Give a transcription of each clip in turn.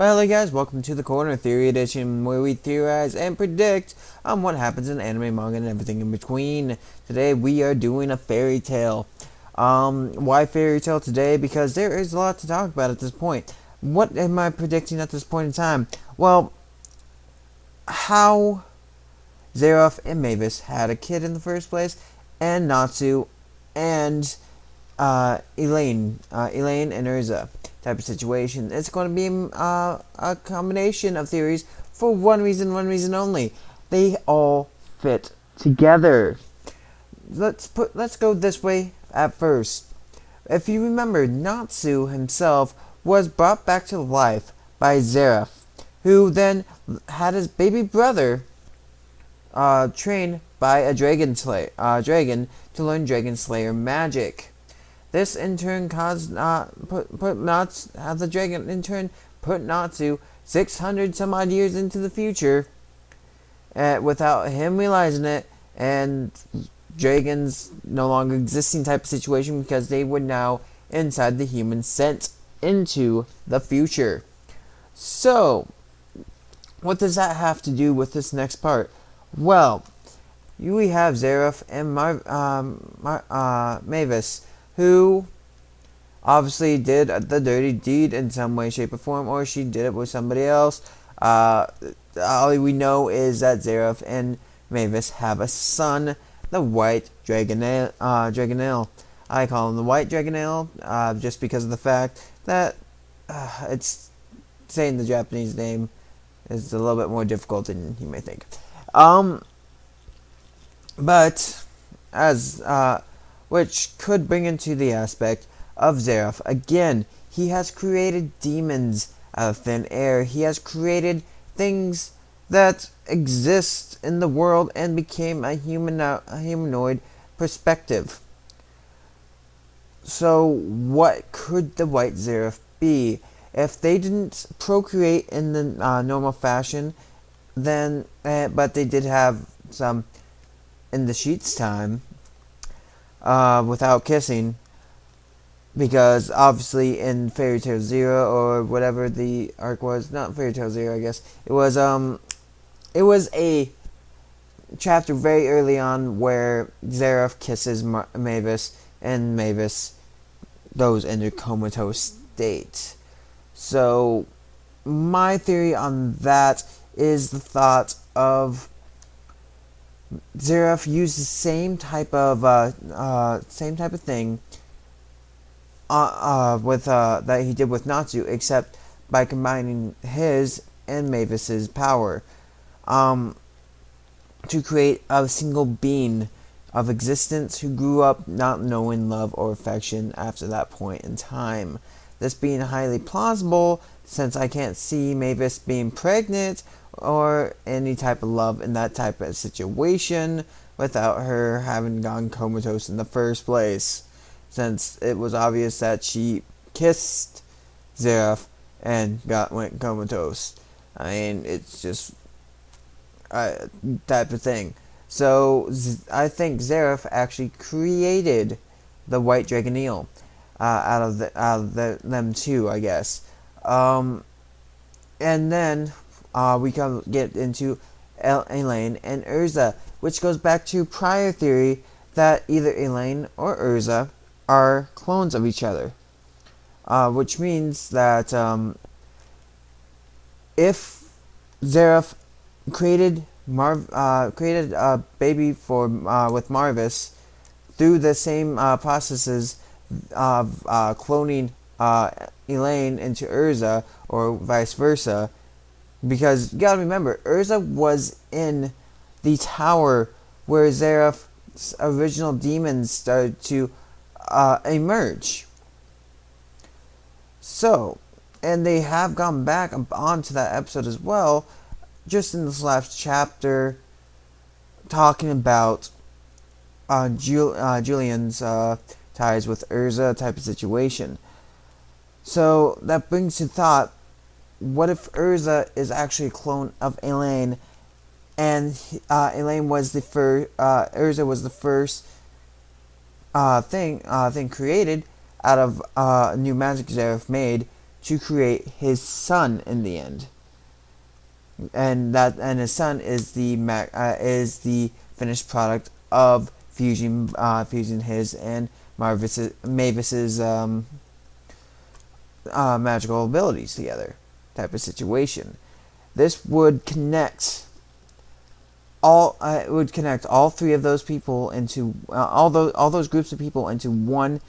Well, hello guys, welcome to the Corner Theory Edition, where we theorize and predict on what happens in anime, manga, and everything in between. Today we are doing a fairy tale. Why fairy tale today? Because there is a lot to talk about at this point. What am I predicting at this point in time? Well, how Zeref and Mavis had a kid in the first place, and Natsu, and Elaine and erza type of situation. It's going to be a combination of theories for one reason only. They all fit together. Let's go this way at first. If you remember, Natsu himself was brought back to life by Zeref, who then had his baby brother trained by a dragon to learn Dragon Slayer magic. This in turn caused the dragon in turn put Natsu 600 some odd years into the future, without him realizing it, and dragons no longer existing type of situation because they were now inside the human sent into the future. So, what does that have to do with this next part? Well, we have Zeref and Mavis, who obviously did the dirty deed in some way, shape, or form, or she did it with somebody else. All we know is that Zeref and Mavis have a son, the White Dragoneel. I call him the White Dragoneel, just because of the fact that it's saying the Japanese name is a little bit more difficult than you may think. But as which could bring into the aspect of Zeref. Again, he has created demons out of thin air. He has created things that exist in the world and became a humanoid perspective. So what could the White Zeref be? If they didn't procreate in the normal fashion, then but they did have some in the sheets time, without kissing, because obviously in Fairy Tail Zero, or whatever the arc was, not Fairy Tail Zero, I guess it was a chapter very early on where Zeref kisses Mavis, and Mavis goes into comatose state. So my theory on that is the thought of Zeref used the same type of thing with that he did with Natsu, except by combining his and Mavis's power, to create a single being of existence who grew up not knowing love or affection after that point in time. This being highly plausible, since I can't see Mavis being pregnant or any type of love in that type of situation without her having gone comatose in the first place, since it was obvious that she kissed Zeref and went comatose. I mean, it's just a type of thing. So I think Zeref actually created the White Dragoneel out of them two, I guess. And then we can get into Elaine and erza, which goes back to prior theory that either Elaine or erza are clones of each other, which means that if Zeref created a baby with Marvis through the same processes of cloning Elaine into erza, or vice versa, because you gotta remember, erza was in the tower where Zeref's original demons started to emerge. So, and they have gone back onto that episode as well, just in this last chapter, talking about Julian's ties with erza type of situation. So that brings to thought, what if erza is actually a clone of Elaine, and Elaine was the first, erza was the first thing created out of new magic Zeref made to create his son in the end, and his son is the finished product of fusing his and Mavis's magical abilities together, type of situation. This would connect all three of those people into all those groups of people into one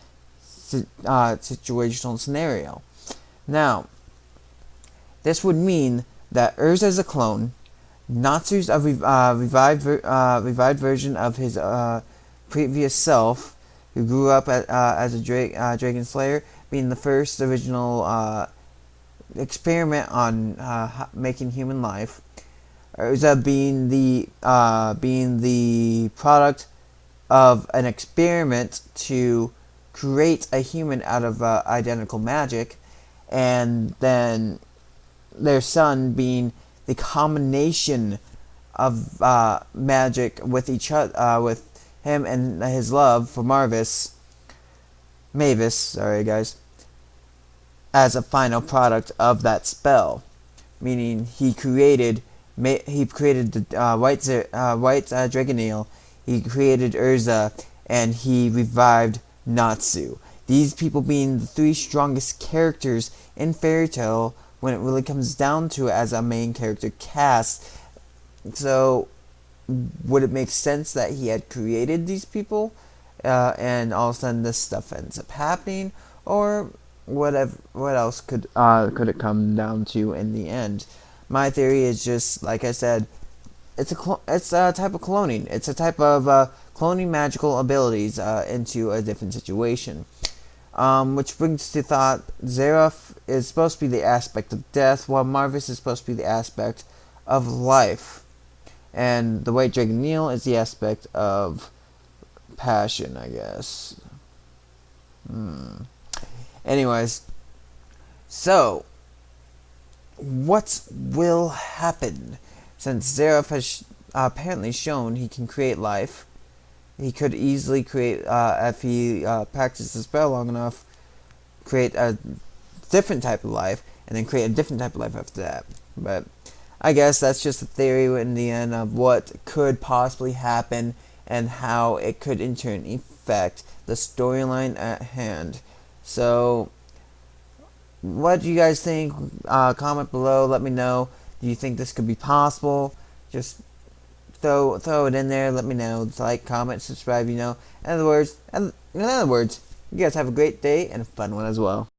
situational scenario. Now, this would mean that Erza is a clone, Natsu's a revived version of his previous self, who grew up as a dragon slayer, being the first original experiment on making human life. Erza being the product of an experiment to create a human out of identical magic, and then their son being the combination of magic with each other, with him and his love for Mavis, sorry guys, as a final product of that spell, meaning he created the white dragoneel, he created Erza, and he revived Natsu. These people being the three strongest characters in Fairy Tail when it really comes down to it as a main character cast. So, would it make sense that he had created these people, and all of a sudden this stuff ends up happening, or what else could it come down to in the end? My theory is just, like I said, it's a type of cloning. It's a type of cloning magical abilities into a different situation. Which brings to thought, Zeref is supposed to be the aspect of death, while Mavis is supposed to be the aspect of life. And the white dragoneel is the aspect of passion, I guess. Anyways, so what will happen? Since Zeref has apparently shown he can create life, he could easily create, if he practices the spell long enough, create a different type of life, and then create a different type of life after that. But I guess that's just a theory in the end of what could possibly happen and how it could in turn affect the storyline at hand. So, what do you guys think? Comment below, let me know. Do you think this could be possible? Just throw it in there, let me know. Like, comment, subscribe, In other words, you guys have a great day and a fun one as well.